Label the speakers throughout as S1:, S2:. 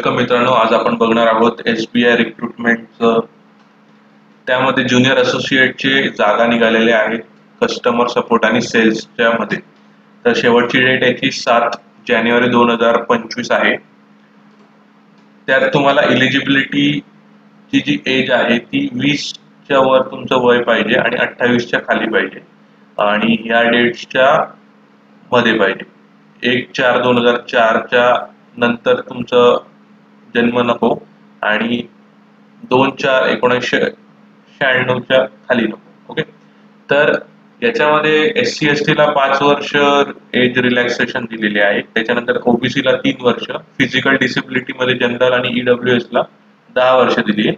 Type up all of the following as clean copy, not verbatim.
S1: Welcome मित्रांनो, आज आपण बघणार आहोत SBI रिक्रुटमेंटचं. त्यामध्ये ज्युनियर असोसिएटचे जागा निघालेले आहेत कस्टमर सपोर्ट आणि सेल्सच्या मध्ये. तर शेवटची डेट याची 7 जानेवारी 2025 आहे. त्यात तुम्हाला इलिजिबिलिटीची जी एज आहे ती 20च्या वर तुमचं वय पाहिजे आणि 28च्या खाली पाहिजे आणि ह्या डेट्सच्या मध्ये पाहिजे. 1/4/2004च्या नंतर तुमचं जन्म नको आणि 2/4/1996च्या खाली नको. ओके, तर याच्यामध्ये SC ST ला 5 वर्ष एज रिलॅक्सेशन दिलेली आहे. त्याच्यानंतर OBC ला 3 वर्ष, फिजिकल डिसेबिलिटी मध्ये जनरल आणि EWS ला 10 वर्ष दिली आहे.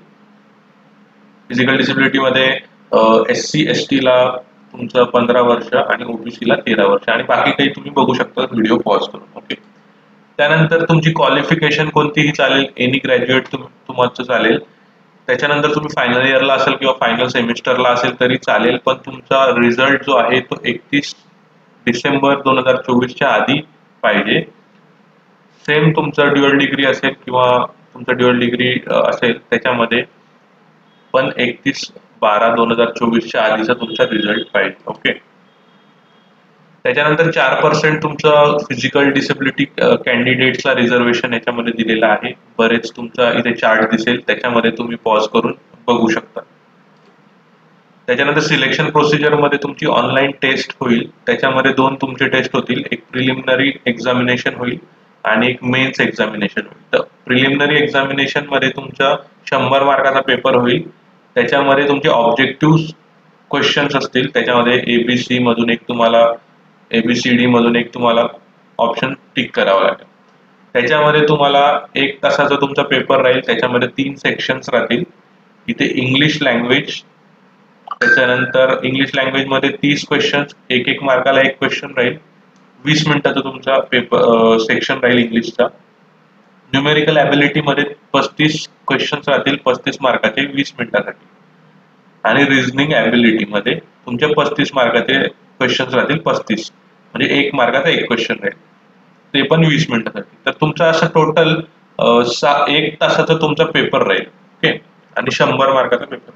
S1: फिजिकल डिसेबिलिटी मध्ये SC ST ला तुमचं 15 वर्ष आणि OBC ला 13 वर्ष आणि बाकी काही तुम्ही बघू शकता व्हिडिओ पॉज करून. ओके, त्यानंतर तुमची क्वालिफिकेशन कोणतीही चालेल, एनी ग्रॅज्युएट तुमचं चालेल. त्याच्यानंतर तुम्ही फायनल इयरला असेल किंवा फायनल सेमिस्टरला असेल तरी चालेल, पण तुमचा रिझल्ट जो आहे तो 31 डिसेंबर 2024च्या आधी पाहिजे. सेम तुमचं ड्युअल डिग्री असेल किंवा तुमचं ड्युअल डिग्री असेल त्याच्यामध्ये पण 31/12/2024च्या आधीचा तुमचा रिझल्ट पाहिजे. ओके, त्याच्यानंतर 4% तुमचं फिजिकल डिसेबिलिटी कॅन्डिडेट्सला रिझर्वेशन याच्यामध्ये दिलेलं आहे. बरेच तुमचा इथे चार्ट दिसेल, त्याच्यामध्ये तुम्ही पॉज करून बघू शकता. त्याच्यानंतर सिलेक्शन प्रोसिजर मध्ये तुमची ऑनलाईन टेस्ट होईल. त्याच्यामध्ये 2 तुमचे टेस्ट होतील, एक प्रिलिमिनरी एक्झामिनेशन होईल आणि एक मेन्स एक्झामिनेशन होईल. तर प्रिलिमिनरी एक्झामिनेशन मध्ये तुमचा 100 मार्काचा पेपर होईल. त्याच्यामध्ये तुमचे ऑब्जेक्टिव्ह क्वेश्चन्स असतील. त्याच्यामध्ये ABC मधून एक तुम्हाला ABCD मधून एक तुम्हाला ऑप्शन टिक करावा लागेल. त्याच्यामध्ये तुम्हाला 1 तासाचा तुमचा पेपर राहील. त्याच्यामध्ये 3 सेक्शन्स राहतील. इथे इंग्लिश लँग्वेज, त्याच्यानंतर इंग्लिश लँग्वेज मध्ये 30 क्वेश्चन्स, 1 मार्काला 1 क्वेश्चन राहील. 20 मिनिटाचा तुमचा पेपर सेक्शन राहील इंग्लिशचा. न्यूमेरिकल ॲबिलिटी मध्ये 35 क्वेश्चन्स राहतील, 35 मार्काचे 20 मिनिटासाठी. आणि रिझनिंग ॲबिलिटी मध्ये तुमचे 35 मार्काचे क्वेश्चन्स राहतील, 35 म्हणजे 1 मार्काचा 1 क्वेश्चन राहील, ते पण 20 मिनिटासाठी. तर तुमचा असं टोटल 1 तासाचा तुमचा पेपर राहील. ओके, आणि 100 मार्काचा पेपर.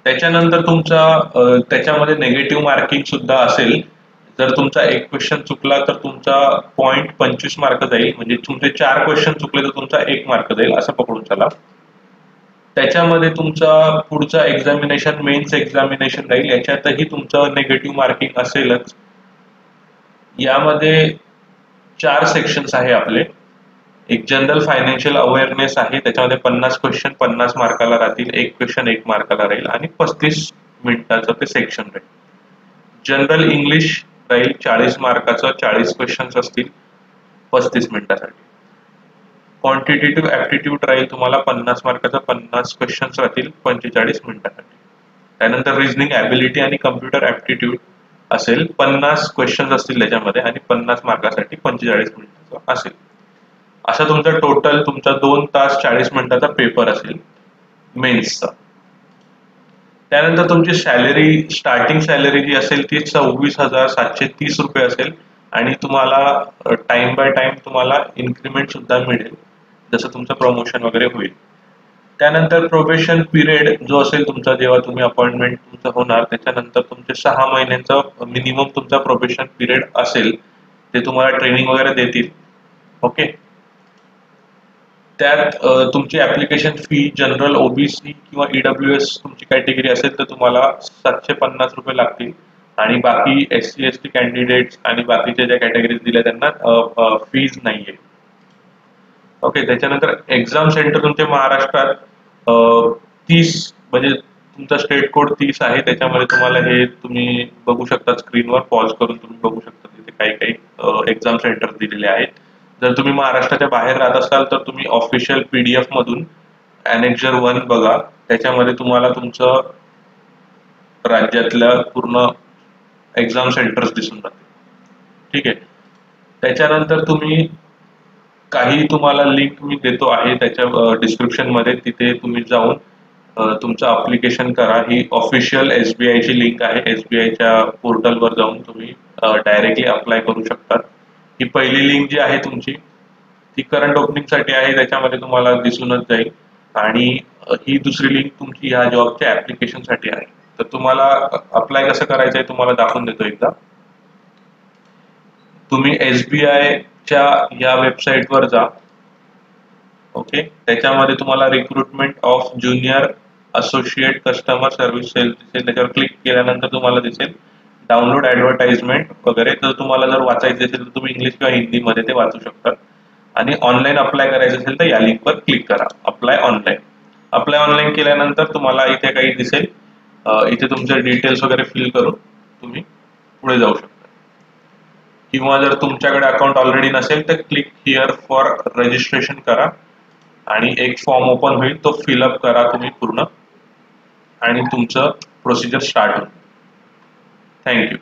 S1: त्याच्यानंतर तुमचा त्याच्यामध्ये नेगेटिव्ह मार्किंग सुद्धा असेल. जर तुमचा 1 क्वेश्चन चुकला तर तुमचा पॉईंट 25 मार्क जाईल. म्हणजे तुमचे 4 क्वेश्चन चुकले तर तुमचा 1 मार्क जाईल, असं पकडून चला. त्याच्यामध्ये तुमचा पुढचा एक्झामिनेशन मेन्स एक्झामिनेशन राहील. याच्यातही तुमचं नेगेटिव्ह मार्किंग असेलच. यामध्ये 4 सेक्शन्स आहे आपले. एक जनरल फायनान्शियल अवेअरनेस आहे, त्याच्यामध्ये 50 क्वेश्चन 50 मार्काला राहतील, 1 क्वेश्चन 1 मार्काला राहील आणि 35 मिनिटाचं ते सेक्शन राहील. जनरल इंग्लिश राहील 40 मार्काचं, 40 क्वेश्चन्स असतील 35 मिनिटासाठी. क्वांटिटेटिव्ह ॲप्टिट्यूड राहील तुम्हाला 50 मार्काचा, 50 क्वेश्चन्स राहतील 45 मिनिटासाठी. त्यानंतर रिझनिंग ॲबिलिटी आणि कम्प्युटर ॲप्टिट्यूड असेल, 50 क्वेश्चन्स असतील त्याच्यामध्ये आणि 50 मार्कासाठी 45 मिनिटाचा असेल. असा तुमचा टोटल तुमचा 2 तास 40 मिनिटाचा पेपर असेल मेन्सचा. त्यानंतर तुमची सॅलरी, स्टार्टिंग सॅलरी जी असेल ती 26,730 रुपये असेल आणि तुम्हाला टाइम बाय टाइम तुम्हाला इन्क्रीमेंट सुद्धा मिळेल जसं तुमचं प्रमोशन वगैरे होईल. त्यानंतर प्रोबेशन पिरियड जो असेल तुमचा, जेव्हा तुम्ही अपॉइंटमेंट तुमचं होणार त्याच्यानंतर तुमचे 6 महिन्यांचा मिनिमम तुमचा प्रोबेशन पिरियड असेल. ते तुम्हाला ट्रेनिंग वगैरे देतील. ओके, त्यात तुमची ऍप्लिकेशन फी जनरल OBC किंवा EWS तुमची कॅटेगरी असेल तर तुम्हाला 750 रुपये लागतील आणि बाकी SC ST कॅन्डिडेट्स आणि बाकीच्या ज्या कॅटेगरीज दिल्या त्यांना फीज नाहीये. ओके, त्याच्यानंतर एक्झाम सेंटर तुमचे महाराष्ट्रात 30 म्हणजे तुमचा स्टेट कोड 30 आहे. त्याच्यामध्ये तुम्हाला हे तुम्ही बघू शकता स्क्रीनवर पॉज करून तुम्ही बघू शकता तिथे काही एक्झाम सेंटर दिलेले आहेत. जर तुम्ही महाराष्ट्राच्या बाहेर राहत असाल तर तुम्ही ऑफिशियल PDF मधून Annexure 1 बघा, त्याच्यामध्ये तुम्हाला तुमचं राज्यातल्या पूर्ण एक्झाम सेंटर्स दिसून जातील. ठीक आहे, त्याच्यानंतर तुम्ही काही तुम्हाला लिंक मी देतो आहे त्याच्या डिस्क्रिप्शन मध्ये, तिथे तुम्ही जाऊन तुमचं अप्लिकेशन करा. ही ऑफिशियल SBI ची लिंक आहे. SBIच्या पोर्टलवर जाऊन तुम्ही डायरेक्टली अप्लाय करू शकता. ही पहिली लिंक जी आहे तुमची ती करंट ओपनिंग साठी आहे, त्याच्यामध्ये तुम्हाला दिसूनच जाईल. आणि ही दुसरी लिंक तुमची ह्या जॉबच्या ऍप्लिकेशन साठी आहे. तर तुम्हाला अप्लाय कसं करायचं आहे तुम्हाला दाखवून देतो एकदा. तुम्ही SBI च्या या वेबसाईटवर जा. ओके, त्याच्यामध्ये तुम्हाला recruitment of junior associate customer service sales दिसेल. त्याच्यावर क्लिक केल्यानंतर तुम्हाला दिसेल डाउनलोड ऍडव्हर्टाइजमेंट वगैरे. तर तुम्हाला जर वाचायचे असेल तर तुम्ही इंग्लिश किंवा हिंदीमध्ये ते वाचू शकता. आणि ऑनलाईन अप्लाय करायचं असेल तर या लिंकवर क्लिक करा, अप्लाय ऑनलाईन. अप्लाय ऑनलाईन केल्यानंतर तुम्हाला इथे काही दिसेल, इथे तुमचे डिटेल्स वगैरे फिल करून तुम्ही पुढे जाऊ शकता. किंवा जर तुमच्याकडे अकाउंट ऑलरेडी नसेल तर क्लिक हिअर फॉर रजिस्ट्रेशन करा आणि एक फॉर्म ओपन होईल, तो फिलअप करा तुम्ही पूर्ण आणि तुमचं प्रोसिजर स्टार्ट होईल. थँक्यू.